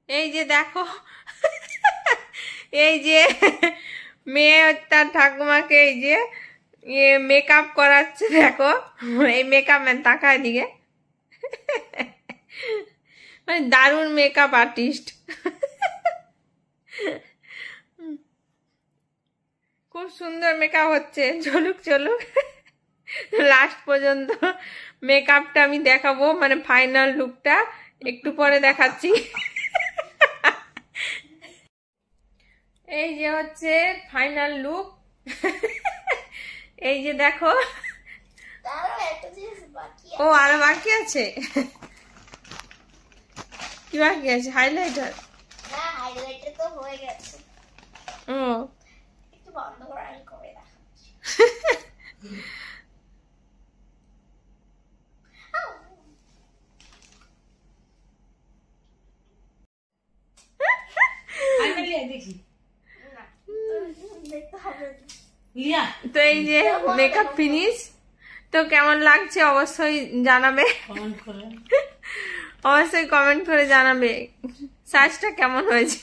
এই যে দেখো, এই যে মেয়ে তার ঠাকুমাকে এই যে মেকআপ করাচ্ছে দেখো। এই মেকআপ ম্যান তাকায় দিকে, মানে দারুণ মেকআপ আর্টিস্ট। খুব সুন্দর মেকআপ হচ্ছে, চলুক চলুক লাস্ট পর্যন্ত মেকআপটা আমি দেখাবো, মানে ফাইনাল লুকটা একটু পরে দেখাচ্ছি। এই যে হচ্ছে ফাইনাল লুক, এই যে দেখো। ও আরো বাকি আছে, কি বাকি আছে? হাইলাইটার। হ্যাঁ, হাইলাইটার তো হয়ে গেছে। ও একটু বন্ধ করে আমি করে দেখাচ্ছি। তো এই যে মেকআপ ফিনিশ, তো কেমন লাগছে অবশ্যই জানাবে, অবশ্যই কমেন্ট করে জানাবে সাজটা কেমন হয়েছে।